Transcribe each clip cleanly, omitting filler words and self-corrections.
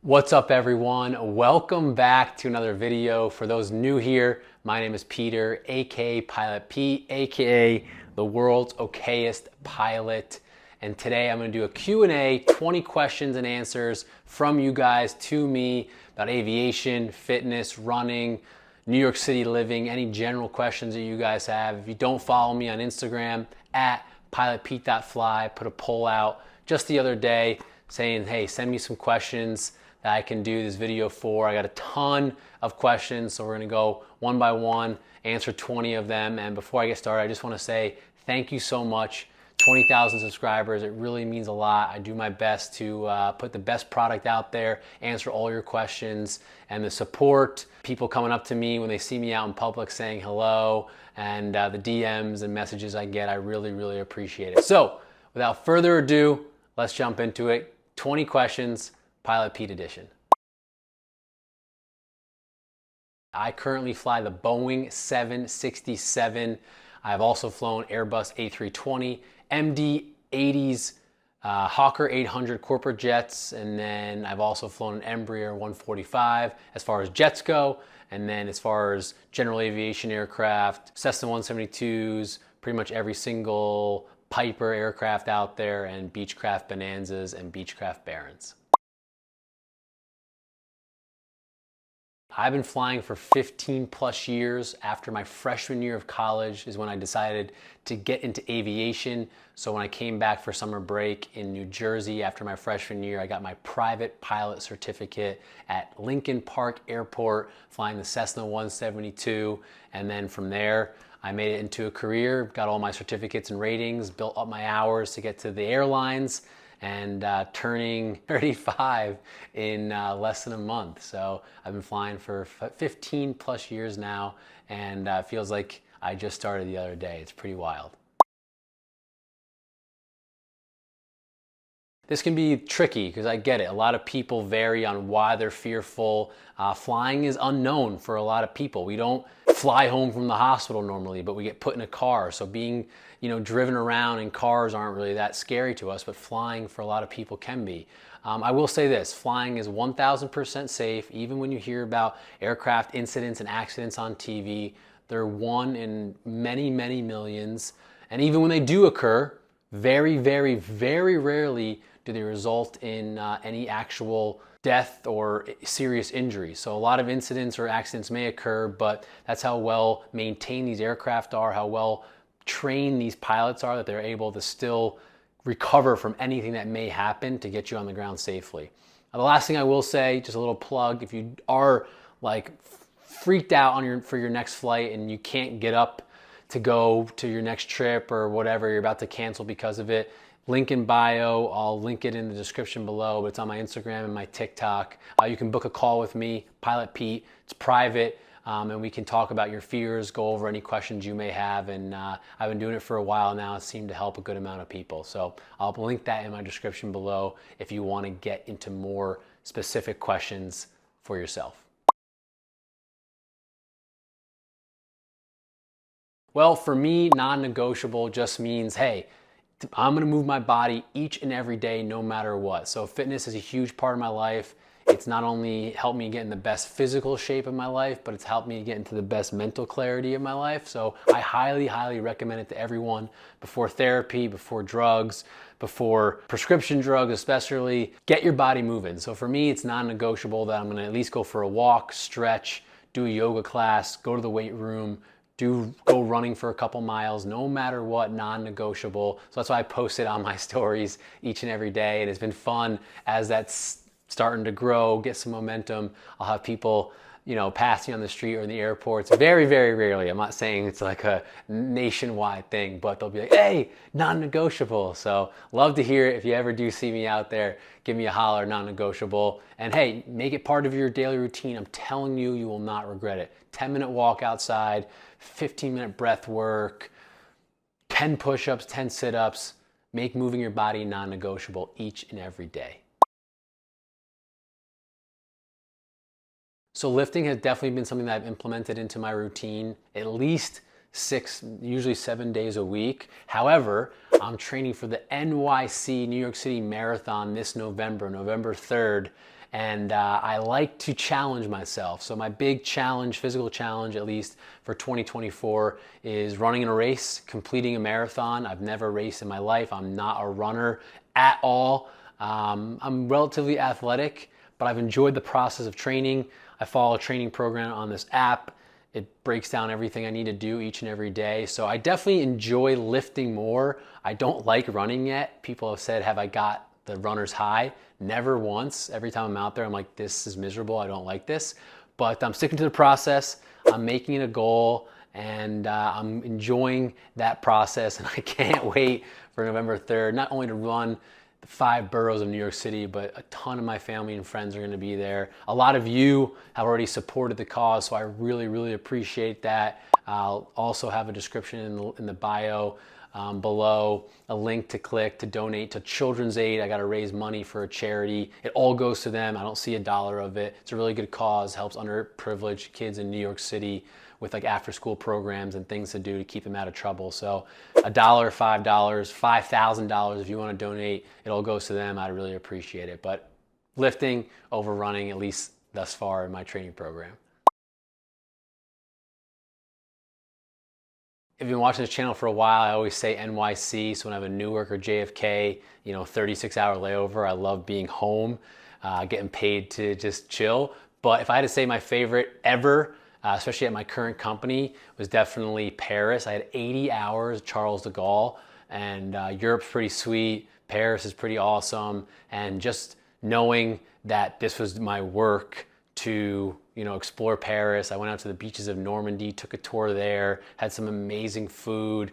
What's up everyone? Welcome back to another video. For those new here, my name is Peter, aka Pilot Pete, aka the world's okayest pilot. And today I'm going to do a Q&A, 20 questions and answers from you guys to me about aviation, fitness, running, New York City living, any general questions that you guys have. If you don't follow me on Instagram, at pilotpete.fly, put a poll out just the other day saying, hey, send me some questions that I can do this video for. I got a ton of questions, so we're gonna go one by one, answer 20 of them. And before I get started, I just wanna say thank you so much. 20,000 subscribers, it really means a lot. I do my best to put the best product out there, answer all your questions, and the support, people coming up to me when they see me out in public saying hello, and the DMs and messages I get, I really, really appreciate it. So without further ado, let's jump into it. 20 questions, Pilot Pete edition. I currently fly the Boeing 767. I've also flown Airbus A320, MD-80s, Hawker 800 corporate jets, and then I've also flown an Embraer 145 as far as jets go, and then as far as general aviation aircraft, Cessna 172s, pretty much every single Piper aircraft out there, and Beechcraft Bonanzas and Beechcraft Barons. I've been flying for 15 plus years. After my freshman year of college is when I decided to get into aviation. So when I came back for summer break in New Jersey after my freshman year, I got my private pilot certificate at Lincoln Park Airport, flying the Cessna 172. And then from there, I made it into a career, got all my certificates and ratings, built up my hours to get to the airlines, and turning 35 in less than a month. So I've been flying for 15 plus years now, and it feels like I just started the other day. It's pretty wild. This can be tricky because I get it. A lot of people vary on why they're fearful. Flying is unknown for a lot of people. We don't fly home from the hospital normally, but we get put in a car. So being, driven around in cars aren't really that scary to us, but flying for a lot of people can be. I will say this, flying is 1000% safe. Even when you hear about aircraft incidents and accidents on TV, they're one in many, many millions. And even when they do occur, very, very, very rarely do they result in any actual death or serious injury. So a lot of incidents or accidents may occur, but that's how well maintained these aircraft are, how well trained these pilots are, that they're able to still recover from anything that may happen to get you on the ground safely. Now, the last thing I will say, just a little plug, if you are like freaked out for your next flight and you can't get up to go to your next trip or whatever, you're about to cancel because of it, link in bio, I'll link it in the description below, but it's on my Instagram and my TikTok. You can book a call with me, Pilot Pete, it's private, and we can talk about your fears, go over any questions you may have, and I've been doing it for a while now. It seemed to help a good amount of people. So I'll link that in my description below if you want to get into more specific questions for yourself. Well, for me, non-negotiable just means, hey, I'm gonna move my body each and every day, no matter what. So fitness is a huge part of my life. It's not only helped me get in the best physical shape of my life, but it's helped me get into the best mental clarity of my life. So I highly, highly recommend it to everyone before therapy, before drugs, before prescription drugs, especially. Get your body moving. So for me, it's non-negotiable that I'm gonna at least go for a walk, stretch, do a yoga class, go to the weight room, go running for a couple miles, no matter what, non-negotiable. So that's why I post it on my stories each and every day. And it's been fun as that's starting to grow, get some momentum. I'll have people, passing on the street or in the airports. Very, very rarely. I'm not saying it's like a nationwide thing, but they'll be like, hey, non-negotiable. So love to hear it. If you ever do see me out there, give me a holler, non-negotiable. And hey, make it part of your daily routine. I'm telling you, you will not regret it. 10-minute walk outside, 15-minute breath work, 10 push-ups, 10 sit-ups. Make moving your body non-negotiable each and every day. So lifting has definitely been something that I've implemented into my routine at least 6, usually 7 days a week. However, I'm training for the NYC, New York City Marathon this November, November 3rd. and I like to challenge myself. So my big challenge, physical challenge at least for 2024, is running in a race, completing a marathon. I've never raced in my life. I'm not a runner at all. I'm relatively athletic, but I've enjoyed the process of training. I follow a training program on this app. It breaks down everything I need to do each and every day. So I definitely enjoy lifting more. I don't like running yet. People have said, have I got the runner's high? Never once. Every time I'm out there, I'm like, this is miserable. I don't like this. But I'm sticking to the process. I'm making it a goal, and I'm enjoying that process. And I can't wait for November 3rd, not only to run the 5 boroughs of New York City, but a ton of my family and friends are going to be there. A lot of you have already supported the cause, so I really, really appreciate that. I'll also have a description in the bio below, a link to click to donate to Children's Aid. I got to raise money for a charity. It all goes to them. I don't see a dollar of it. It's a really good cause, helps underprivileged kids in New York City with like after school programs and things to do to keep them out of trouble. So $1, $5, $5,000 if you want to donate, it all goes to them. I'd really appreciate it. But lifting over running, at least thus far in my training program. If you've been watching this channel for a while, I always say NYC. So when I have a Newark or JFK, 36-hour layover, I love being home, getting paid to just chill. But if I had to say my favorite ever, especially at my current company, was definitely Paris. I had 80 hours, Charles de Gaulle, and Europe's pretty sweet. Paris is pretty awesome. And just knowing that this was my work to explore Paris. I went out to the beaches of Normandy, took a tour there, had some amazing food,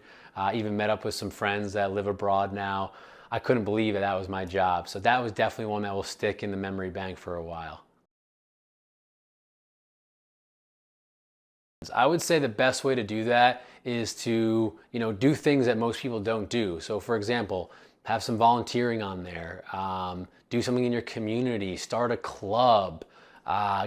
even met up with some friends that live abroad now. I couldn't believe that was my job. So that was definitely one that will stick in the memory bank for a while. I would say the best way to do that is to, do things that most people don't do. So for example, have some volunteering on there, do something in your community, start a club,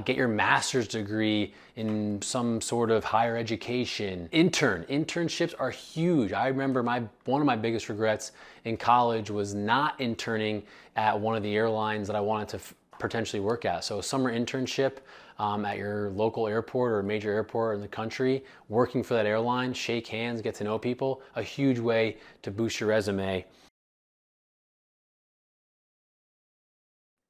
get your master's degree in some sort of higher education. Internships are huge. I remember one of my biggest regrets in college was not interning at one of the airlines that I wanted to potentially work at. So a summer internship at your local airport or a major airport in the country, working for that airline, shake hands, get to know people, a huge way to boost your resume.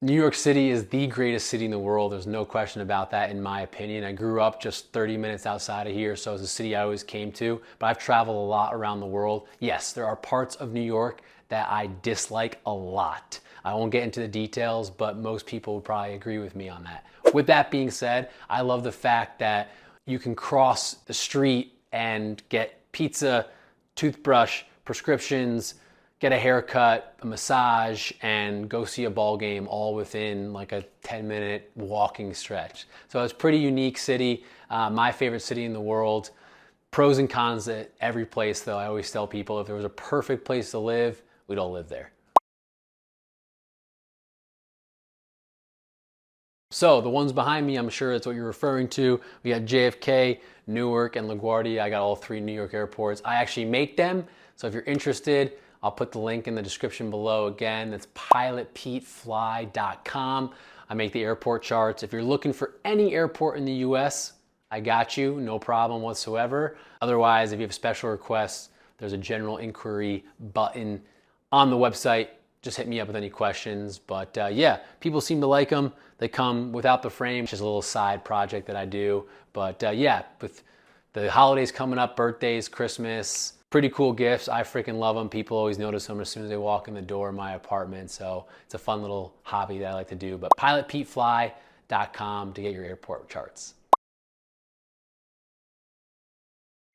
New York City is the greatest city in the world. There's no question about that, in my opinion. I grew up just 30 minutes outside of here, so it's a city I always came to, but I've traveled a lot around the world. Yes, there are parts of New York that I dislike a lot. I won't get into the details, but most people would probably agree with me on that. With that being said, I love the fact that you can cross the street and get pizza, toothbrush, prescriptions, get a haircut, a massage, and go see a ball game all within like a 10-minute walking stretch. So it's a pretty unique city, my favorite city in the world. Pros and cons at every place though. I always tell people if there was a perfect place to live, we'd all live there. So the ones behind me, I'm sure that's what you're referring to. We got JFK, Newark, and LaGuardia. I got all 3 New York airports. I actually make them, so if you're interested, I'll put the link in the description below. Again, that's pilotpetefly.com. I make the airport charts. If you're looking for any airport in the US, I got you, no problem whatsoever. Otherwise, if you have special requests, there's a general inquiry button on the website. Just hit me up with any questions. But yeah, people seem to like them. They come without the frame. It's just a little side project that I do. But yeah, with the holidays coming up, birthdays, Christmas, pretty cool gifts. I freaking love them. People always notice them as soon as they walk in the door of my apartment. So it's a fun little hobby that I like to do. But pilotpetefly.com to get your airport charts.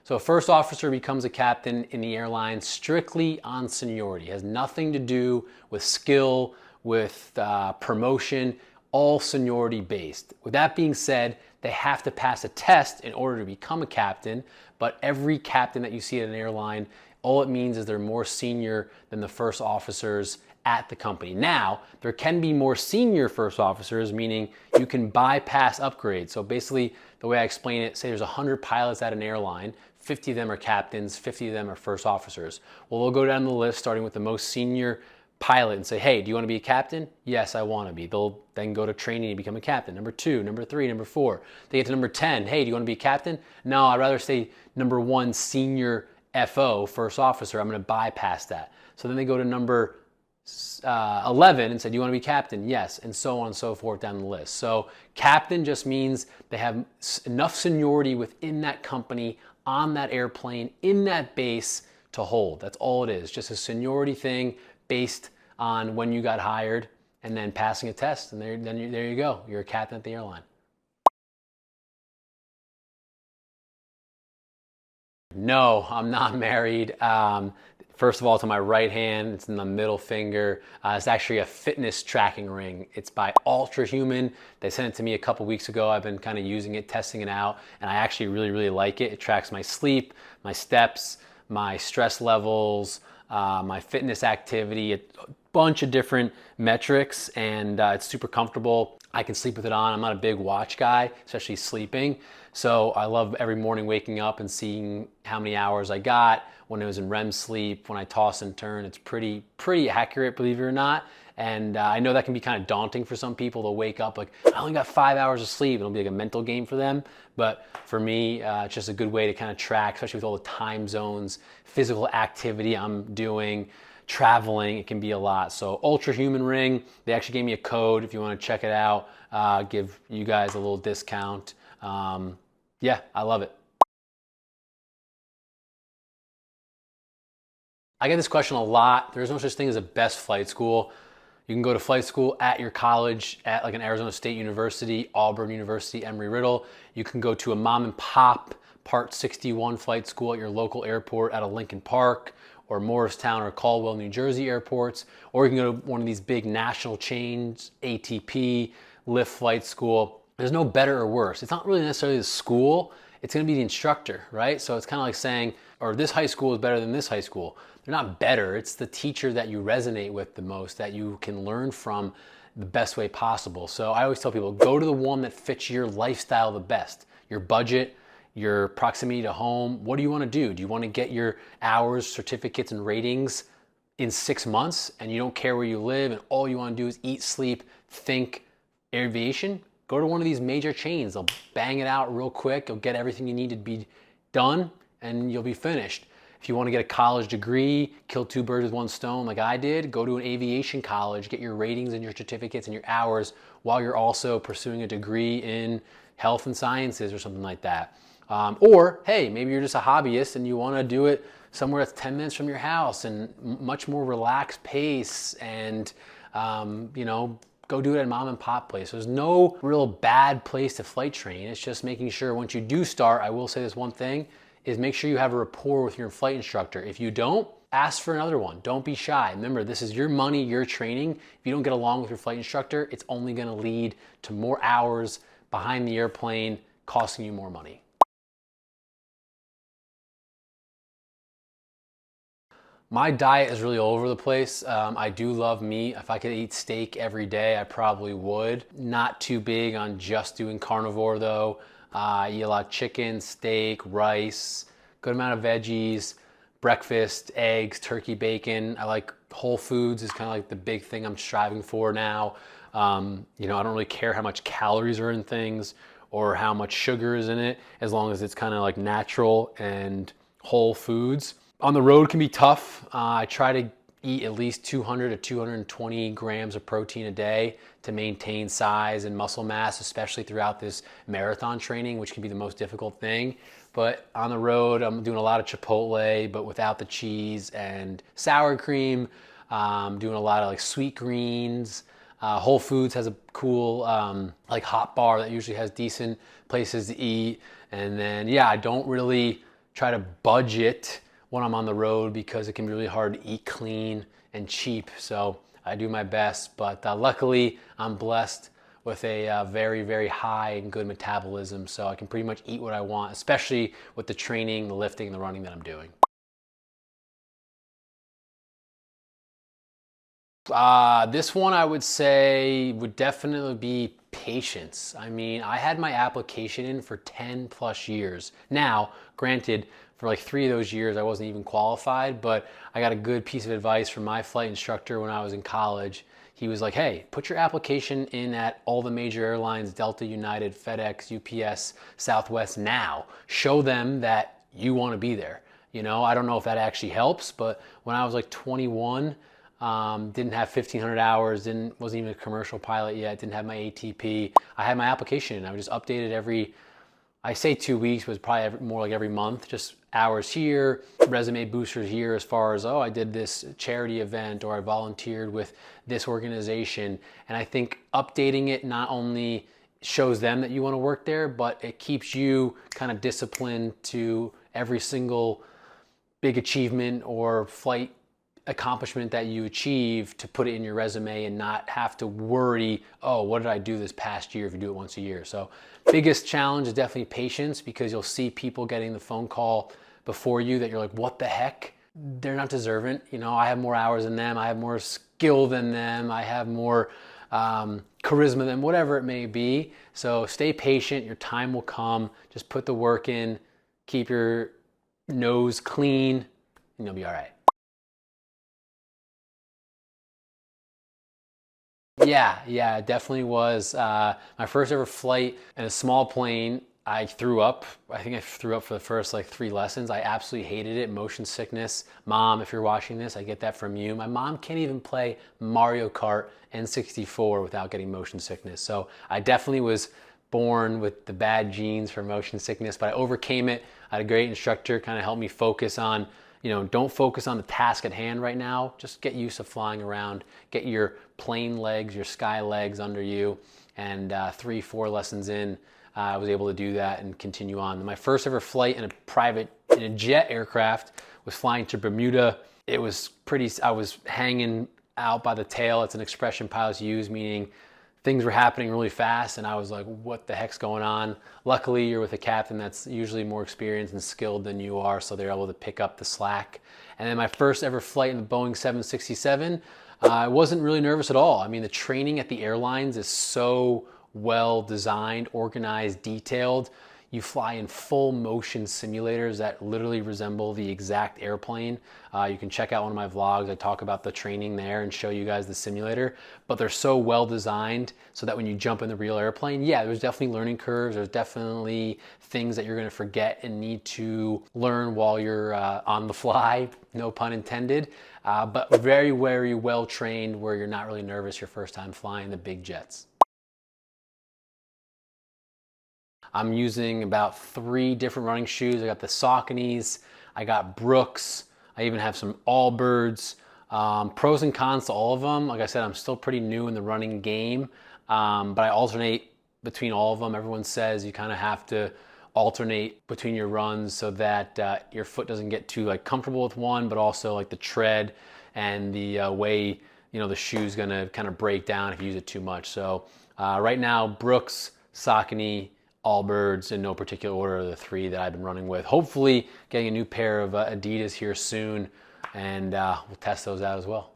So a first officer becomes a captain in the airline strictly on seniority. It has nothing to do with skill, with promotion, all seniority based. With that being said, they have to pass a test in order to become a captain, but every captain that you see at an airline, all it means is they're more senior than the first officers at the company. Now, there can be more senior first officers, meaning you can bypass upgrades. So basically, the way I explain it, say there's 100 pilots at an airline, 50 of them are captains, 50 of them are first officers. Well, we'll go down the list starting with the most senior pilot and say, hey, do you want to be a captain? Yes, I want to be. They'll then go to training to become a captain. Number 2, number 3, number 4. They get to number 10. Hey, do you want to be a captain? No, I'd rather stay number 1, senior FO, first officer. I'm going to bypass that. So then they go to number 11 and said, do you want to be captain? Yes, and so on and so forth down the list. So captain just means they have enough seniority within that company, on that airplane, in that base to hold. That's all it is, just a seniority thing based on when you got hired and then passing a test, and there you go. You're a captain at the airline. No, I'm not married. First of all, to my right hand, it's in the middle finger. It's actually a fitness tracking ring. It's by Ultra Human. They sent it to me a couple weeks ago. I've been kind of using it, testing it out, and I actually really, really like it. It tracks my sleep, my steps, my stress levels, my fitness activity, a bunch of different metrics, and it's super comfortable. I can sleep with it on. I'm not a big watch guy, especially sleeping. So I love every morning waking up and seeing how many hours I got, when I was in REM sleep, when I toss and turn. It's pretty accurate, believe it or not. And I know that can be kind of daunting for some people to wake up like, I only got 5 hours of sleep. It'll be like a mental game for them. But for me, it's just a good way to kind of track, especially with all the time zones, physical activity I'm doing, traveling. It can be a lot. So Ultra Human Ring, they actually gave me a code if you want to check it out, give you guys a little discount. Yeah, I love it. I get this question a lot. There's no such thing as a best flight school. You can go to flight school at your college, at like an Arizona State University, Auburn University, Embry-Riddle. You can go to a mom and pop Part 61 flight school at your local airport at a Lincoln Park or Morristown or Caldwell, New Jersey airports. Or you can go to one of these big national chains, ATP, Lyft Flight School. There's no better or worse. It's not really necessarily the school. It's going to be the instructor, right? So it's kind of like saying, or this high school is better than this high school. They're not better. It's the teacher that you resonate with the most, that you can learn from the best way possible. So I always tell people, go to the one that fits your lifestyle the best, your budget, your proximity to home. What do you want to do? Do you want to get your hours, certificates, and ratings in 6 months, and you don't care where you live, and all you want to do is eat, sleep, think aviation? Go to one of these major chains. They'll bang it out real quick. You'll get everything you need to be done, and you'll be finished. If you want to get a college degree, kill 2 birds with 1 stone like I did, go to an aviation college, get your ratings and your certificates and your hours while you're also pursuing a degree in health and sciences or something like that. Or, hey, maybe you're just a hobbyist and you want to do it somewhere that's 10 minutes from your house and much more relaxed pace, and, go do it at a mom and pop place. There's no real bad place to flight train. It's just making sure once you do start, I will say this one thing, is make sure you have a rapport with your flight instructor. If you don't, ask for another one. Don't be shy. Remember, this is your money, your training. If you don't get along with your flight instructor, it's only gonna lead to more hours behind the airplane, costing you more money. My diet is really all over the place. I do love meat. If I could eat steak every day, I probably would. Not too big on just doing carnivore though. I eat a lot of chicken, steak, rice, good amount of veggies, breakfast, eggs, turkey, bacon. I like whole foods is kind of like the big thing I'm striving for now. I don't really care how much calories are in things or how much sugar is in it, as long as it's kind of like natural and whole foods. On the road can be tough. I try to eat at least 200 to 220 grams of protein a day to maintain size and muscle mass, especially throughout this marathon training, which can be the most difficult thing. But on the road, I'm doing a lot of Chipotle, but without the cheese and sour cream. Doing a lot of like sweet greens. Whole Foods has a cool like hot bar that usually has decent places to eat. And then, yeah, I don't really try to budget when I'm on the road because it can be really hard to eat clean and cheap. So I do my best, but luckily I'm blessed with a very, very high and good metabolism. So I can pretty much eat what I want, especially with the training, the lifting, and the running that I'm doing. This one I would say would definitely be patience. I mean, I had my application in for 10 plus years. Now, granted, for like 3 of those years I wasn't even qualified, but I got a good piece of advice from my flight instructor when I was in college. He was like, hey, put your application in at all the major airlines, Delta, United, FedEx, UPS, Southwest now. Show them that you want to be there. You know, I don't know if that actually helps, but when I was like 21, didn't have 1,500 hours, wasn't even a commercial pilot yet, didn't have my ATP. I had my application in. I would just update it every, I say 2 weeks, but it's probably more like every month. Just hours here, resume boosters here as far as, oh, I did this charity event or I volunteered with this organization. And I think updating it not only shows them that you want to work there, but it keeps you kind of disciplined to every single big achievement or flight accomplishment that you achieve to put it in your resume and not have to worry, oh, what did I do this past year if you do it once a year. So biggest challenge is definitely patience, because you'll see people getting the phone call before you that you're like, what the heck? They're not deserving. You know, I have more hours than them. I have more skill than them. I have more charisma than whatever it may be. So stay patient. Your time will come. Just put the work in. Keep your nose clean and you'll be all right. Yeah, it definitely was. My first ever flight in a small plane, I threw up. I think I threw up for the first like 3 lessons. I absolutely hated it. Motion sickness. Mom, if you're watching this, I get that from you. My mom can't even play Mario Kart N64 without getting motion sickness. So I definitely was born with the bad genes for motion sickness, but I overcame it. I had a great instructor kind of help me focus on, don't focus on the task at hand right now. Just get used to flying around. Get your plane legs, your sky legs under you. And 3, 4 lessons in, I was able to do that and continue on. My first ever flight in a jet aircraft was flying to Bermuda. It was I was hanging out by the tail. It's an expression pilots use, meaning things were happening really fast and I was like, what the heck's going on? Luckily, you're with a captain that's usually more experienced and skilled than you are, so they're able to pick up the slack. And then my first ever flight in the Boeing 767, I wasn't really nervous at all. I mean, the training at the airlines is so well designed, organized, detailed. You fly in full motion simulators that literally resemble the exact airplane. You can check out one of my vlogs. I talk about the training there and show you guys the simulator, but they're so well designed so that when you jump in the real airplane, yeah, there's definitely learning curves. There's definitely things that you're gonna forget and need to learn while you're on the fly, no pun intended, but very, very well trained where you're not really nervous your first time flying the big jets. I'm using about 3 different running shoes. I got the Sauconys, I got Brooks, I even have some Allbirds. Pros and cons to all of them. Like I said, I'm still pretty new in the running game, but I alternate between all of them. Everyone says you kind of have to alternate between your runs so that your foot doesn't get too comfortable with one, but also like the tread and the way the shoe's gonna kind of break down if you use it too much. So right now, Brooks, Saucony, Allbirds, in no particular order, are the 3 that I've been running with. Hopefully getting a new pair of Adidas here soon, and we'll test those out as well.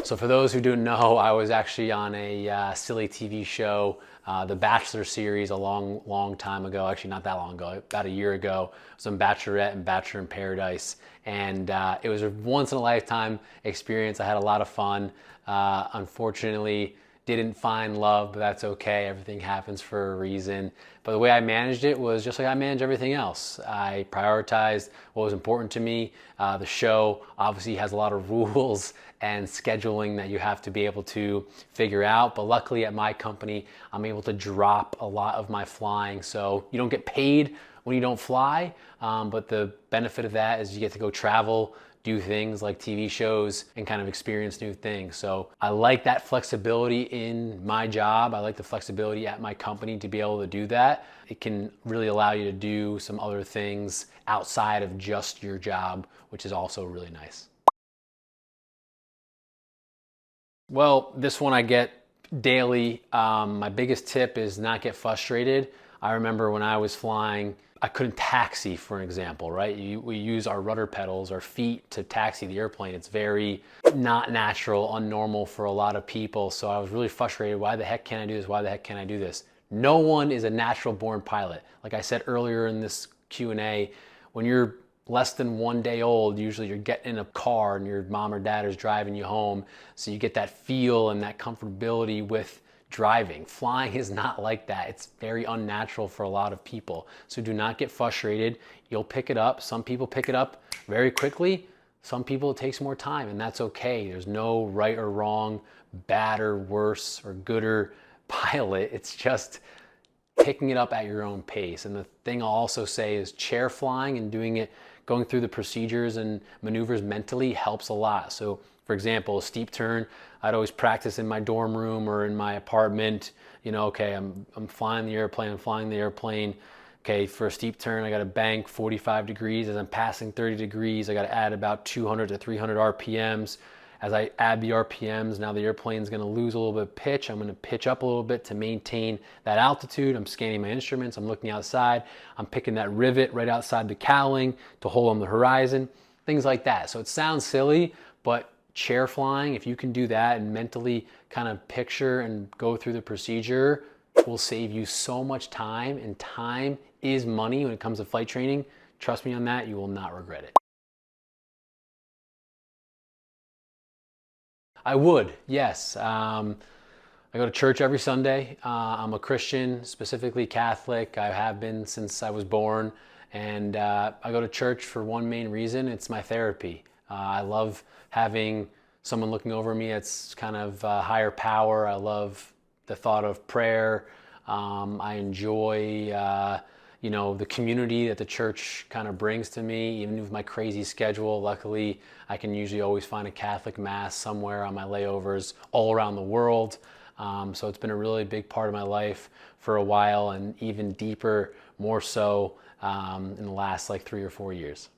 So for those who don't know, I was actually on a silly TV show, the Bachelor series, a long time ago. Actually, not that long ago, about a year ago. I was on Bachelorette and Bachelor in Paradise, and it was a once-in-a-lifetime experience. I had a lot of fun. Unfortunately, didn't find love, but that's okay. Everything happens for a reason. But the way I managed it was just like I manage everything else. I prioritized what was important to me. The show obviously has a lot of rules and scheduling that you have to be able to figure out. But luckily at my company, I'm able to drop a lot of my flying. So you don't get paid when you don't fly, but the benefit of that is you get to go travel, do things like TV shows, and kind of experience new things. So I like that flexibility in my job. I like the flexibility at my company to be able to do that. It can really allow you to do some other things outside of just your job, which is also really nice. Well, this one I get daily. My biggest tip is not get frustrated. I remember when I was flying, I couldn't taxi, for an example, right? We use our rudder pedals, our feet, to taxi the airplane. It's very not natural, unnormal for a lot of people. So I was really frustrated. Why the heck can't I do this? Why the heck can't I do this? No one is a natural born pilot. Like I said earlier in this Q&A, when you're less than 1 day old, usually you're getting in a car and your mom or dad is driving you home. So you get that feel and that comfortability with driving. Flying is not like that. It's very unnatural for a lot of people. So do not get frustrated. You'll pick it up. Some people pick it up very quickly. Some people it takes more time, and that's okay. There's no right or wrong, bad or worse or gooder pilot. It's just picking it up at your own pace. And the thing I'll also say is chair flying and going through the procedures and maneuvers mentally helps a lot. So for example, a steep turn, I'd always practice in my dorm room or in my apartment. You know, okay, I'm flying the airplane. Okay, for a steep turn, I got to bank 45 degrees. As I'm passing 30 degrees, I got to add about 200 to 300 RPMs. As I add the RPMs, now the airplane's going to lose a little bit of pitch. I'm going to pitch up a little bit to maintain that altitude. I'm scanning my instruments. I'm looking outside. I'm picking that rivet right outside the cowling to hold on the horizon. Things like that. So it sounds silly, but chair flying, if you can do that and mentally kind of picture and go through the procedure, will save you so much time, and time is money when it comes to flight training. Trust me on that, you will not regret it. I would, yes. I go to church every Sunday. I'm a Christian, specifically Catholic. I have been since I was born. And I go to church for one main reason. It's my therapy. I love having someone looking over me. It's kind of higher power. I love the thought of prayer. I enjoy the community that the church kind of brings to me, even with my crazy schedule. Luckily, I can usually always find a Catholic mass somewhere on my layovers all around the world. So it's been a really big part of my life for a while, and even deeper, more so in the last like 3 or 4 years.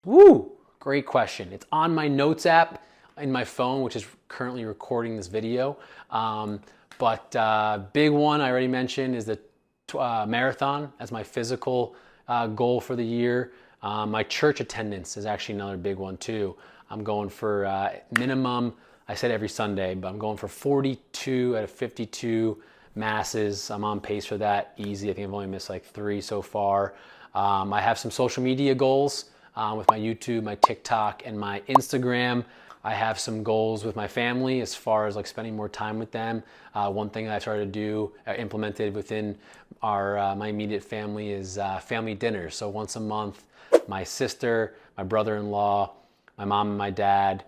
Woo! Great question. It's on my notes app in my phone, which is currently recording this video. But big one I already mentioned is the marathon as my physical goal for the year. My church attendance is actually another big one too. I'm going for minimum, I said every Sunday, but I'm going for 42 out of 52 masses. I'm on pace for that, easy. I think I've only missed like 3 so far. I have some social media goals with my YouTube, my TikTok, and my Instagram. I have some goals with my family as far as like spending more time with them. One thing that I started to do, implemented within my immediate family, is family dinners. So once a month, my sister, my brother-in-law, my mom and my dad,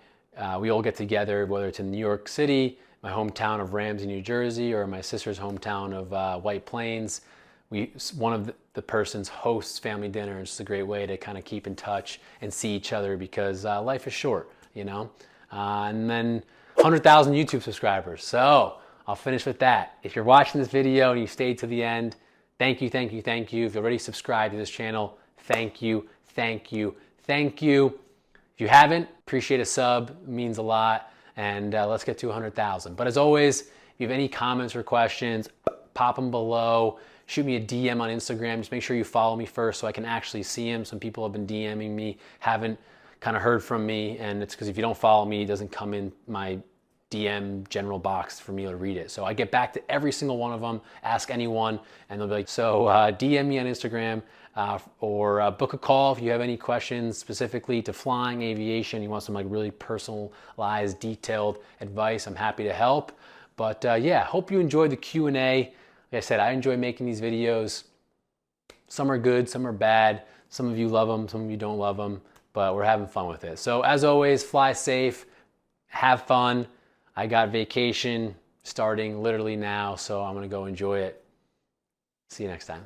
we all get together, whether it's in New York City, my hometown of Ramsey, New Jersey, or my sister's hometown of White Plains. One of the persons hosts family dinner, and it's just a great way to kind of keep in touch and see each other, because life is short, you know. And then 100,000 YouTube subscribers. So I'll finish with that. If you're watching this video and you stayed to the end, thank you, thank you, thank you. If you're already subscribed to this channel, thank you, thank you, thank you. If you haven't, appreciate a sub, it means a lot. And let's get to 100,000. But as always, if you have any comments or questions, pop them below. Shoot me a DM on Instagram. Just make sure you follow me first so I can actually see them. Some people have been DMing me, haven't kind of heard from me, and it's because if you don't follow me, it doesn't come in my DM general box for me to read it. So I get back to every single one of them. Ask anyone, and they'll be like, so DM me on Instagram or book a call if you have any questions specifically to flying, aviation. You want some like really personalized, detailed advice, I'm happy to help. But yeah, hope you enjoyed the Q&A. Like I said, I enjoy making these videos. Some are good, some are bad. Some of you love them, some of you don't love them, but we're having fun with it. So as always, fly safe, have fun. I got vacation starting literally now, so I'm gonna go enjoy it. See you next time.